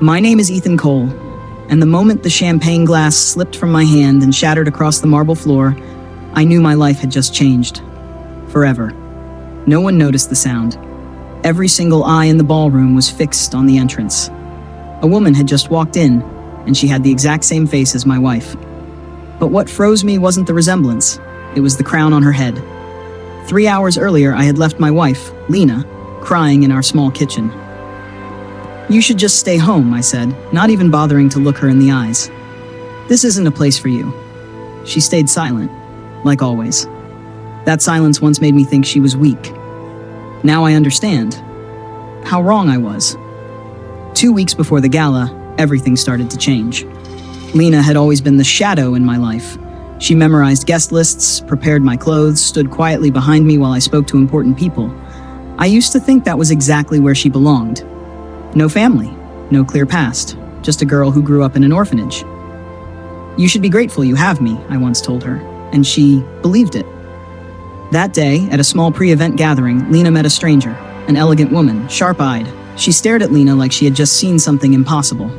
My name is Ethan Cole, and the moment the champagne glass slipped from my hand and shattered across the marble floor, I knew my life had just changed. Forever. No one noticed the sound. Every single eye in the ballroom was fixed on the entrance. A woman had just walked in, and she had the exact same face as my wife. But what froze me wasn't the resemblance. It was the crown on her head. 3 hours earlier, I had left my wife, Lena, crying in our small kitchen. "You should just stay home," I said, not even bothering to look her in the eyes. "This isn't a place for you." She stayed silent, like always. That silence once made me think she was weak. Now I understand how wrong I was. 2 weeks before the gala, everything started to change. Lena had always been the shadow in my life. She memorized guest lists, prepared my clothes, stood quietly behind me while I spoke to important people. I used to think that was exactly where she belonged. No family, no clear past, just a girl who grew up in an orphanage. "You should be grateful you have me," I once told her, and she believed it. That day, at a small pre-event gathering, Lena met a stranger, an elegant woman, sharp-eyed. She stared at Lena like she had just seen something impossible.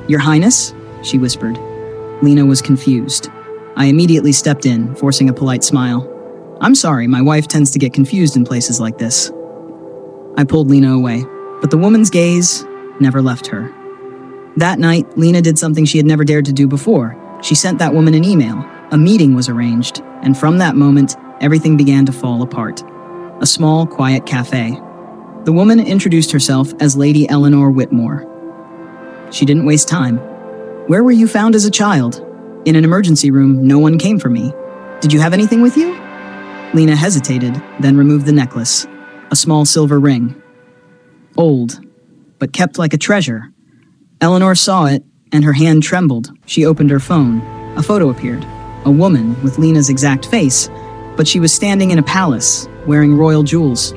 "Your Highness?" she whispered. Lena was confused. I immediately stepped in, forcing a polite smile. "I'm sorry, my wife tends to get confused in places like this." I pulled Lena away, but the woman's gaze never left her. That night, Lena did something she had never dared to do before. She sent that woman an email. A meeting was arranged, and from that moment, everything began to fall apart. A small, quiet cafe. The woman introduced herself as Lady Eleanor Whitmore. She didn't waste time. "Where were you found as a child?" "In an emergency room, no one came for me." "Did you have anything with you?" Lena hesitated, then removed the necklace, a small silver ring. Old, but kept like a treasure. Eleanor saw it, and her hand trembled. She opened her phone. A photo appeared. A woman with Lena's exact face, but she was standing in a palace, wearing royal jewels.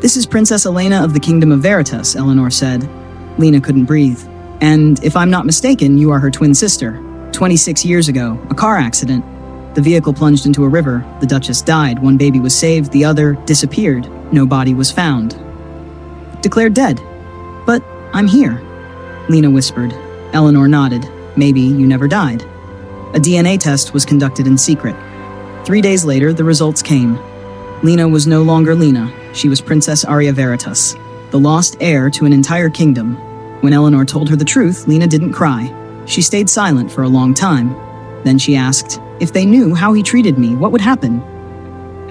"This is Princess Elena of the Kingdom of Veritas," Eleanor said. Lena couldn't breathe. "And if I'm not mistaken, you are her twin sister. 26 years ago, a car accident. The vehicle plunged into a river. The Duchess died. One baby was saved. The other disappeared. No body was found. Declared dead. But I'm here," Lena whispered. Eleanor nodded. "Maybe you never died." A DNA test was conducted in secret. 3 days later, the results came. Lena was no longer Lena. She was Princess Aria Veritas, the lost heir to an entire kingdom. When Eleanor told her the truth, Lena didn't cry. She stayed silent for a long time. Then she asked, "If they knew how he treated me, what would happen?"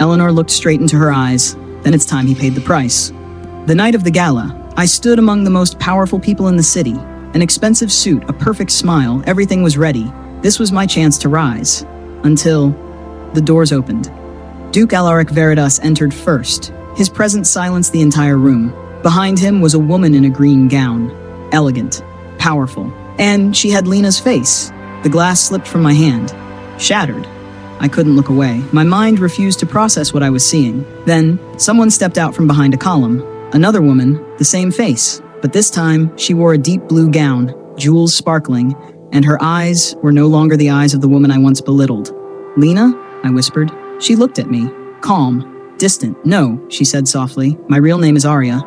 Eleanor looked straight into her eyes. Then it's time he paid the price. The night of the gala, I stood among the most powerful people in the city. An expensive suit, a perfect smile, everything was ready. This was my chance to rise. Until the doors opened. Duke Alaric Veritas entered first. His presence silenced the entire room. Behind him was a woman in a green gown. Elegant, powerful, and she had Lena's face. The glass slipped from my hand. Shattered. I couldn't look away. My mind refused to process what I was seeing. Then, someone stepped out from behind a column. Another woman, the same face, but this time she wore a deep blue gown, jewels sparkling, and her eyes were no longer the eyes of the woman I once belittled. "Lena?" I whispered. She looked at me, calm, distant. "No," she said softly. "My real name is Aria."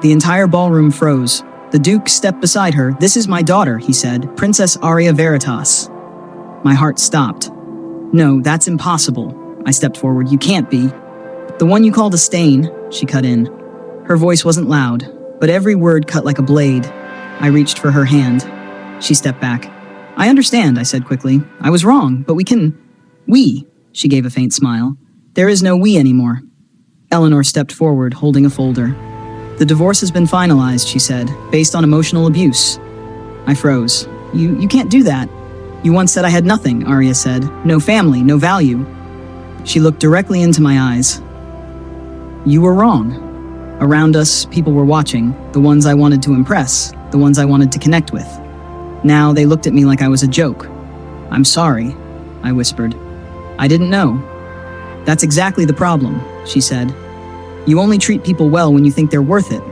The entire ballroom froze. The Duke stepped beside her. "This is my daughter," he said, "Princess Aria Veritas." My heart stopped. "No, that's impossible." I stepped forward. "You can't be." "The one you called a stain," she cut in. Her voice wasn't loud, but every word cut like a blade. I reached for her hand. She stepped back. "I understand," I said quickly. "I was wrong, but we can... We," she gave a faint smile. "There is no we anymore." Eleanor stepped forward, holding a folder. "The divorce has been finalized," she said, "based on emotional abuse." I froze. You can't do that." "You once said I had nothing," Aria said. "No family, no value." She looked directly into my eyes. "You were wrong." Around us, people were watching, the ones I wanted to impress, the ones I wanted to connect with. Now they looked at me like I was a joke. "I'm sorry," I whispered. "I didn't know." "That's exactly the problem," she said. "You only treat people well when you think they're worth it."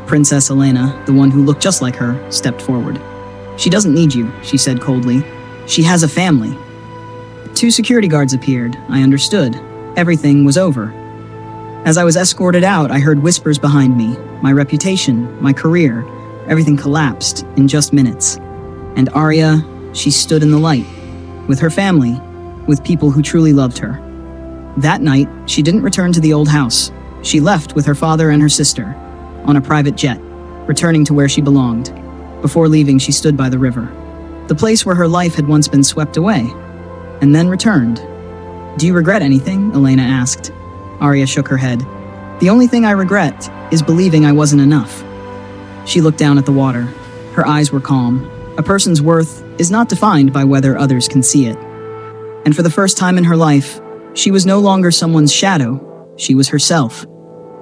Princess Elena, the one who looked just like her, stepped forward. "She doesn't need you," she said coldly. "She has a family." 2 security guards appeared. I understood. Everything was over. As I was escorted out, I heard whispers behind me. My reputation, my career, everything collapsed in just minutes. And Arya, she stood in the light, with her family, with people who truly loved her. That night, she didn't return to the old house. She left with her father and her sister, on a private jet, returning to where she belonged. Before leaving, she stood by the river, the place where her life had once been swept away, and then returned. "Do you regret anything?" Elena asked. Arya shook her head. "The only thing I regret is believing I wasn't enough." She looked down at the water. Her eyes were calm. A person's worth is not defined by whether others can see it. And for the first time in her life, she was no longer someone's shadow. She was herself.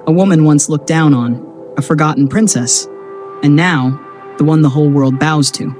A woman once looked down on, a forgotten princess, and now, the one the whole world bows to.